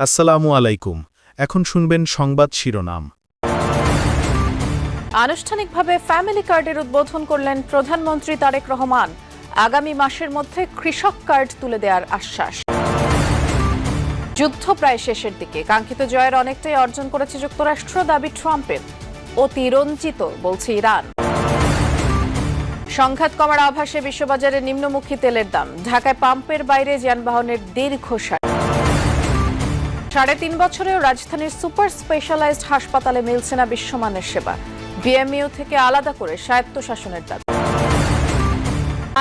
আসসালামু আলাইকুম। এখন শুনবেন সংবাদ শিরোনাম। আনুষ্ঠানিকভাবে ফ্যামিলি কার্ডের উদ্বোধন করলেন প্রধানমন্ত্রী তারেক রহমান। আগামী মাসের মধ্যে কৃষক কার্ড তুলে দেওয়ার আশ্বাস। যুদ্ধ প্রায় শেষের দিকে, কাঙ্ক্ষিত জয়ের অনেকটাই অর্জন করেছে যুক্তরাষ্ট্র, দাবি ট্রাম্পের। অতিরঞ্জিত বলছে ইরান। সংঘাত কমার আভাসে বিশ্ববাজারে নিম্নমুখী তেলের দাম। ঢাকায় পাম্পের বাইরে যানবাহনের দীর্ঘ সারি। 3.5 বছরেও রাজধানীর সুপার স্পেশালাইজড হাসপাতালে মিলছে না বিশ্বমানের সেবা। বিএমইউ থেকে আলাদা করে স্বায়ত্তশাসনের দাবি।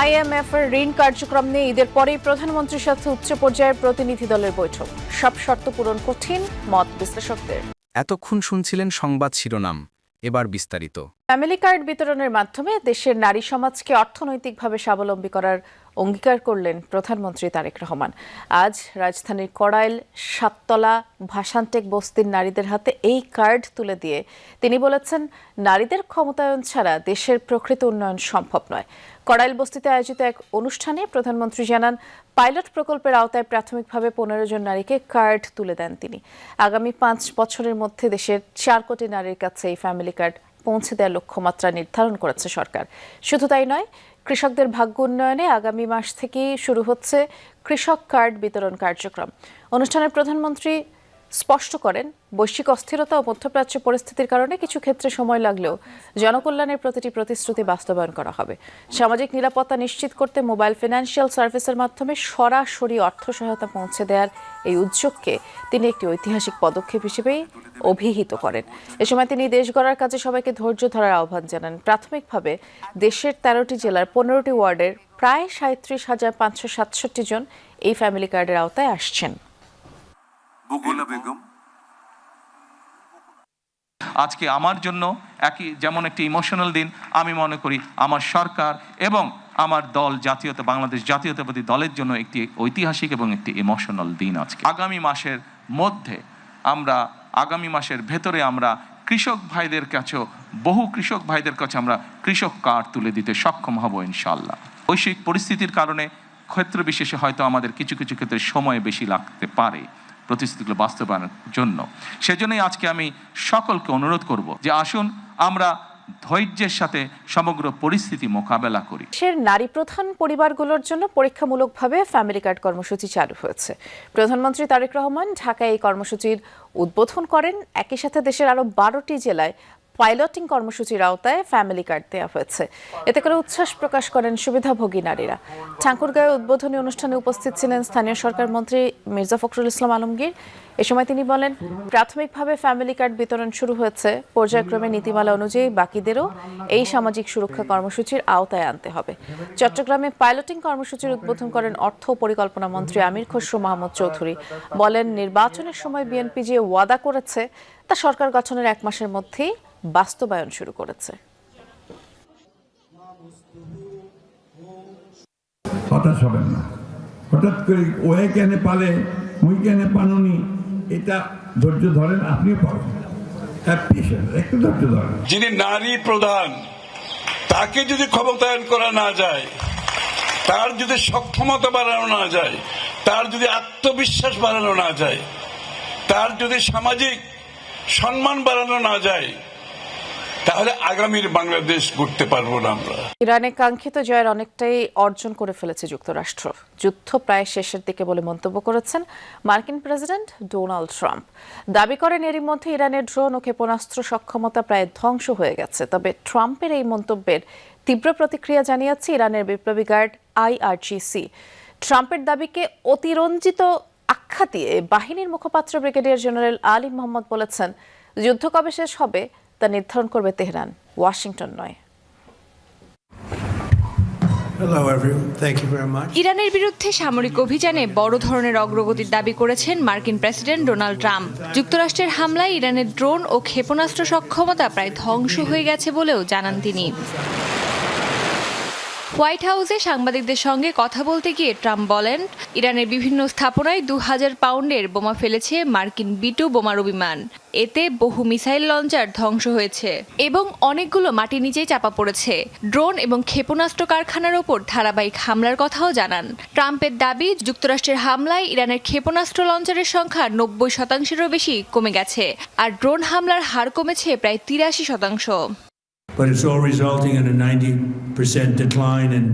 আইএমএফ এর ঋণ কার্যক্রম নিয়ে ঈদের পরেই প্রধানমন্ত্রীর সাথে উচ্চ পর্যায়ের প্রতিনিধি দলের বৈঠক। সব শর্ত পূরণ কঠিন, মত বিশ্লেষকদের। এতক্ষণ শুনছিলেন সংবাদ শিরোনাম, এবার বিস্তারিত। ফ্যামিলি কার্ড বিতরণের মাধ্যমে দেশের নারী সমাজকে অর্থনৈতিকভাবে স্বাবলম্বী করার অঙ্গীকার করলেন প্রধানমন্ত্রী তারেক রহমান। আজ রাজধানীর কড়াইল সাততলা ভাসানটেক বস্তির নারীদের হাতে এই কার্ড তুলে দিয়ে তিনি বলেছেন, নারীদের ক্ষমতায়ন ছাড়া দেশের প্রকৃত উন্নয়ন সম্ভব নয়। কড়াইল বস্তিতে আয়োজিত এক অনুষ্ঠানে প্রধানমন্ত্রী জানান, পাইলট প্রকল্পের আওতায় প্রাথমিকভাবে 15 জন নারীকে কার্ড তুলে দেন তিনি। আগামী 5 বছরের মধ্যে দেশের 4 কোটি নারীর কাছে এই ফ্যামিলি কার্ড পৌঁছে দেওয়ার লক্ষ্যমাত্রা নির্ধারণ করেছে সরকার। শুধু তাই নয়, কৃষকদের ভাগ্য উন্নয়নে আগামী মাস থেকেই শুরু হচ্ছে কৃষক কার্ড বিতরণ কার্যক্রম। অনুষ্ঠানে প্রধানমন্ত্রী স্পষ্ট করেন, বৈশ্বিক অস্থিরতা ও মধ্যপ্রাচ্য পরিস্থিতির কারণে কিছু ক্ষেত্রে সময় লাগলেও জনকল্যাণের প্রতিটি প্রতিশ্রুতি বাস্তবায়ন করা হবে। সামাজিক নিরাপত্তা নিশ্চিত করতে মোবাইল ফিনান্সিয়াল সার্ভিসের মাধ্যমে সরাসরি অর্থ সহায়তা পৌঁছে দেওয়ার এই উদ্যোগকে তিনি একটি ঐতিহাসিক পদক্ষেপ হিসেবেই অভিহিত করেন। এ সময় তিনি দেশ গড়ার কাজে সবাইকে ধৈর্য ধরার আহ্বান জানান। প্রাথমিকভাবে দেশের 13টি জেলার 15টি ওয়ার্ডের প্রায় 37,567 জন এই ফ্যামিলি কার্ডের আওতায় আসছেন। আজকে আমার জন্য যেমন একটি ইমোশনাল দিন, আমি মনে করি আমার সরকার এবং আমার দল বাংলাদেশ জাতীয়তাবাদী দলের জন্য একটি ঐতিহাসিক এবং একটি ইমোশনাল দিন। আজকে আগামী মাসের ভেতরে আমরা কৃষক ভাইদের কাছেও বহু কৃষক ভাইদের কাছে আমরা কৃষক কার্ড তুলে দিতে সক্ষম হব ইনশাআল্লাহ। বৈশ্বিক পরিস্থিতির কারণে ক্ষেত্র বিশেষে হয়তো আমাদের কিছু কিছু ক্ষেত্রে সময় বেশি লাগতে পারে প্রতিশ্রুতিগুলো বাস্তবায়নের জন্য। সেজন্যই আজকে আমি সকলকে অনুরোধ করব যে আসুন আমরা ধৈর্যের সাথে সমগ্র পরিস্থিতি মোকাবেলা করি। দেশের নারী প্রধান পরিবারগুলোর জন্য পরীক্ষামূলকভাবে ফ্যামিলি কার্ড কর্মসূচি চালু হয়েছে। প্রধানমন্ত্রী তারেক রহমান ঢাকায় এই কর্মসূচির উদ্বোধন করেন। একই সাথে দেশের আরো 12টি জেলায় পাইলটিং কর্মসূচির আওতায় ফ্যামিলি কার্ড দেওয়া হয়েছে। এতে করে উচ্ছ্বাস প্রকাশ করেন সুবিধাভোগী নারীরা। ঠাকুরগাঁয়ে উদ্বোধনী অনুষ্ঠানে উপস্থিত ছিলেন স্থানীয় সরকার মন্ত্রী মির্জা ফখরুল ইসলাম আলমগীর। এ সময় তিনি বলেন, প্রাথমিকভাবে ফ্যামিলি কার্ড বিতরণ শুরু হয়েছে, পর্যায়ক্রমে নীতিমালা অনুযায়ী বাকিদেরও এই সামাজিক সুরক্ষা কর্মসূচির আওতায় আনতে হবে। চট্টগ্রামে পাইলটিং কর্মসূচির উদ্বোধন করেন অর্থ ও পরিকল্পনা মন্ত্রী আমির খসরু মাহমুদ চৌধুরী। বলেন, নির্বাচনের সময় বিএনপি যে ওয়াদা করেছে তা সরকার গঠনের 1 মাসের মধ্যেই বাস্তবায়ন শুরু করেছে। হতাশ হবেন না, হঠাৎ করে ওয়ে কেনে পালে মুই কেনে পানুনি, এটা ধৈর্য ধরেন, আপনিও পাবেন। একটু ধৈর্য ধরেন। যিনি নারী প্রধান, তাকে যদি ক্ষমতায়ন করা না যায়, তার যদি সক্ষমতা বাড়ানো না যায়, তার যদি আত্মবিশ্বাস বাড়ানো না যায়, তার যদি সামাজিক সম্মান বাড়ানো না যায়, তাহলে আগামীর বাংলাদেশ গড়তে পারবো না আমরা। ইরানে কাঙ্ক্ষিত জয়ের অনেকটাই অর্জন করে ফেলেছে যুক্তরাষ্ট্র। যুদ্ধ প্রায় শেষের দিকে বলে মন্তব্য করেছেন মার্কিন প্রেসিডেন্ট ডোনাল্ড ট্রাম্প। দাবি করেন, এরই মধ্যে ইরানের ড্রোন ও ক্ষেপণাস্ত্র সক্ষমতা প্রায় ধ্বংস হয়ে গেছে। তবে ট্রাম্পের এই মন্তব্যের তীব্র প্রতিক্রিয়া জানিয়েছে ইরানের বিপ্লবী গার্ড IRGC। ট্রাম্পের দাবিকে অতিরঞ্জিত আখ্যা দিয়ে বাহিনীর মুখপাত্র ব্রিগেডিয়ার জেনারেল আলী মোহাম্মদ বলেছেন, যুদ্ধ কবে শেষ হবে তা নির্ধারণ করবে তেহরান, ওয়াশিংটন নয়। ইরানের বিরুদ্ধে সামরিক অভিযানে বড় ধরনের অগ্রগতির দাবি করেছেন মার্কিন প্রেসিডেন্ট ডোনাল্ড ট্রাম্প। যুক্তরাষ্ট্রের হামলায় ইরানের ড্রোন ও ক্ষেপণাস্ত্র সক্ষমতা প্রায় ধ্বংস হয়ে গেছে বলেও জানান তিনি। হোয়াইট হাউসে সাংবাদিকদের সঙ্গে কথা বলতে গিয়ে ট্রাম্প বলেন, ইরানের বিভিন্ন স্থাপনায় 2000 পাউন্ডের বোমা ফেলেছে মার্কিন B-2 বোমারু বিমান। এতে বহু মিসাইল লঞ্চার ধ্বংস হয়েছে এবং অনেকগুলো মাটির নিচেই চাপা পড়েছে। ড্রোন এবং ক্ষেপণাস্ত্র কারখানার ওপর ধারাবাহিক হামলার কথাও জানান। ট্রাম্পের দাবি, যুক্তরাষ্ট্রের হামলায় ইরানের ক্ষেপণাস্ত্র লঞ্চারের সংখ্যা 90%-এরও বেশি কমে গেছে, আর ড্রোন হামলার হার কমেছে প্রায় 83%। But it's all resulting in a 90% decline in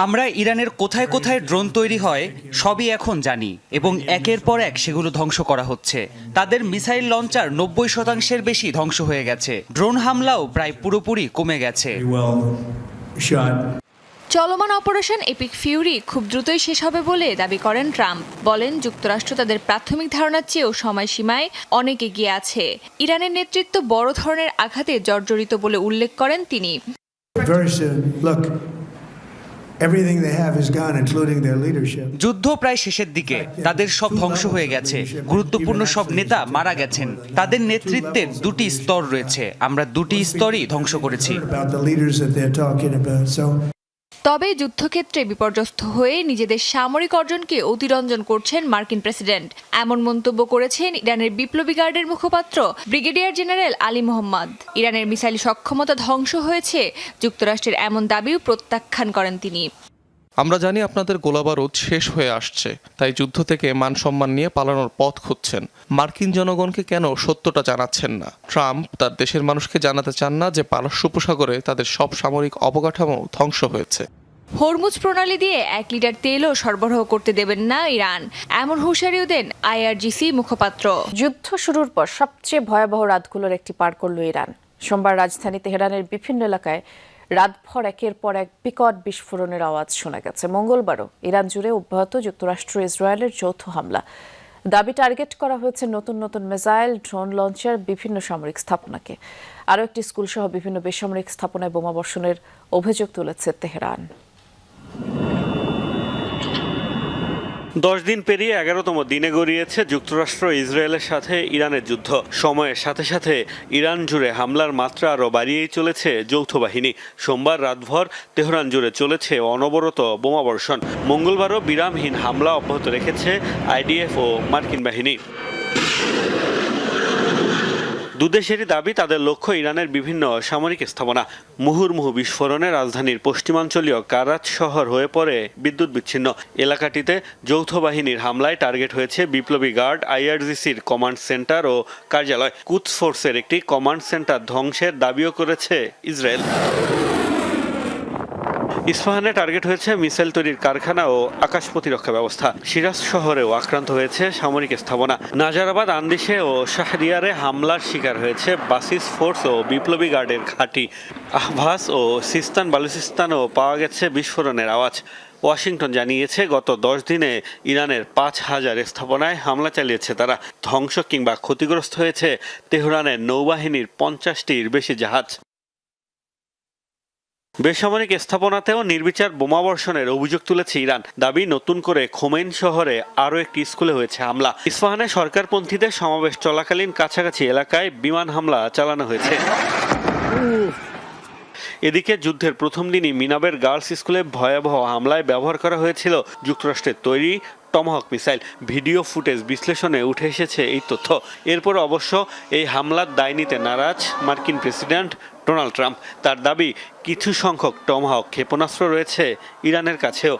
আমরা ইরানের কোথায় কোথায় ড্রোন তৈরি হয় সবই এখন জানি এবং একের পর এক সেগুলো ধ্বংস করা হচ্ছে। তাদের মিসাইল লঞ্চার 90%-এর বেশি ধ্বংস হয়ে গেছে। ড্রোন হামলাও প্রায় পুরোপুরি কমে গেছে। well shot. চলমান অপারেশন এপিক ফিউরি খুব দ্রুতই শেষ হবে বলে দাবি করেন ট্রাম্প। বলেন, যুক্তরাষ্ট্র তাদের প্রাথমিক ধারণার চেয়েও সময়সীমায় অনেক এগিয়ে আছে। ইরানের নেতৃত্ব বড় ধরনের আঘাতে জর্জরিত বলে উল্লেখ করেন তিনি। Very soon, look, everything they have is gone, including their leadership. যুদ্ধ প্রায় শেষের দিকে, তাদের সব ধ্বংস হয়ে গেছে। গুরুত্বপূর্ণ সব নেতা মারা গেছেন। তাদের নেতৃত্বের দুটি স্তর রয়েছে, আমরা দুটি স্তরই ধ্বংস করেছি। About the leaders that they're talking about. So তবে যুদ্ধক্ষেত্রে বিপর্যস্ত হয়ে নিজেদের সামরিক অর্জনকে অতিরঞ্জন করছেন মার্কিন প্রেসিডেন্ট, এমন মন্তব্য করেছেন ইরানের বিপ্লবী গার্ডের মুখপাত্র ব্রিগেডিয়ার জেনারেল আলী মোহাম্মদ। ইরানের মিসাইল সক্ষমতা ধ্বংস হয়েছে, যুক্তরাষ্ট্রের এমন দাবিও প্রত্যাখ্যান করেন তিনি। আমরা জানি আপনাদের গোলাবারুদ শেষ হয়ে আসছে, তাই যুদ্ধ থেকে মান সম্মান নিয়ে পালানোর পথ খুঁজছেন। মার্কিন জনগণকে কেন সত্যটা জানাচ্ছেন না? ট্রাম্প তার দেশের মানুষকে জানাতে চান না যে পারস্য উপসাগরে তাদের সব সামরিক অবকাঠামো ধ্বংস হয়েছে। হরমুজ প্রণালী দিয়ে 1 লিটার তেলও সরবরাহ করতে দেবেন না ইরান, এমন হুঁশিয়ারিও দেন IRGC মুখপাত্র। যুদ্ধ শুরুর পর সবচেয়ে ভয়াবহ রাতগুলোর একটি পার করল ইরান। সোমবার রাজধানী তেহরানের বিভিন্ন এলাকায় রাতভর একের পর এক বিকট বিস্ফোরণের আওয়াজ শোনা গেছে। মঙ্গলবারও ইরান জুড়ে অব্যাহত যুক্তরাষ্ট্র ইসরায়েলের যৌথ হামলা। দাবি, টার্গেট করা হয়েছে নতুন নতুন মিসাইল, ড্রোন লঞ্চার, বিভিন্ন সামরিক স্থাপনাকে। আরও একটি স্কুলসহ বিভিন্ন বেসামরিক স্থাপনায় বোমাবর্ষণের অভিযোগ তুলেছে তেহরান। 10 দিন পেরিয়ে 11তম দিনে গড়িয়েছে যুক্তরাষ্ট্র ইসরায়েলের সাথে ইরানের যুদ্ধ। সময়ের সাথে সাথে ইরান জুড়ে হামলার মাত্রা আরও বাড়িয়েই চলেছে যৌথ বাহিনী। সোমবার রাতভর তেহরান জুড়ে চলেছে অনবরত বোমাবর্ষণ। মঙ্গলবারও বিরামহীন হামলা অব্যাহত রেখেছে IDF ও মার্কিন বাহিনী। দুদেশেরই দাবি, তাদের লক্ষ্য ইরানের বিভিন্ন সামরিক স্থাপনা। মুহুর্মুহু বিস্ফোরণে রাজধানীর পশ্চিমাঞ্চলীয় কারাচ শহর হয়ে পড়ে বিদ্যুৎ বিচ্ছিন্ন। এলাকাটিতে যৌথ বাহিনীর হামলায় টার্গেট হয়েছে বিপ্লবী গার্ড, IRGCর কমান্ড সেন্টার ও কার্যালয়। কুদস ফোর্সের একটি কমান্ড সেন্টার ধ্বংসের দাবিও করেছে ইসরায়েল। ইস্পাহানে টার্গেট হয়েছে মিসাইল তৈরির কারখানা ও আকাশ প্রতিরক্ষা ব্যবস্থা। সিরাজ শহরেও আক্রান্ত হয়েছে সামরিক স্থাপনা। নাজারাবাদ, আন্দিশে ও শাহরিয়ারে হামলার শিকার হয়েছে বাসিস ফোর্স ও বিপ্লবী গার্ডের ঘাঁটি। আহভাস ও সিস্তান বালুচিস্তানেও পাওয়া গেছে বিস্ফোরণের আওয়াজ। ওয়াশিংটন জানিয়েছে, গত 10 দিনে ইরানের 5000 স্থাপনায় হামলা চালিয়েছে তারা। ধ্বংস কিংবা ক্ষতিগ্রস্ত হয়েছে তেহরানের নৌবাহিনীর 50টির বেশি জাহাজ। বেসামরিক স্থাপনাতেও নির্বিচার বোমাবর্ষণের অভিযোগ তুলেছে ইরান। দাবি, নতুন করে খোমেইন শহরে আরও একটি স্কুলে হয়েছে হামলা। ইস্পাহানে সরকারপন্থীদের সমাবেশ চলাকালীন কাছাকাছি এলাকায় বিমান হামলা চালানো হয়েছে। এদিকে যুদ্ধের প্রথম দিনই মিনাবের গার্লস স্কুলে ভয়াবহ হামলায় ব্যবহার করা হয়েছিল যুক্তরাষ্ট্রের তৈরি টমাহক মিসাইল। ভিডিও ফুটেজ বিশ্লেষণে উঠে এসেছে এই তথ্য। এরপর অবশ্য এই হামলার দায় নিতে নারাজ মার্কিন প্রেসিডেন্ট ডোনাল্ড ট্রাম্প। তার দাবি, কিছু সংখ্যক টমাহক ক্ষেপণাস্ত্র রয়েছে ইরানের কাছেও।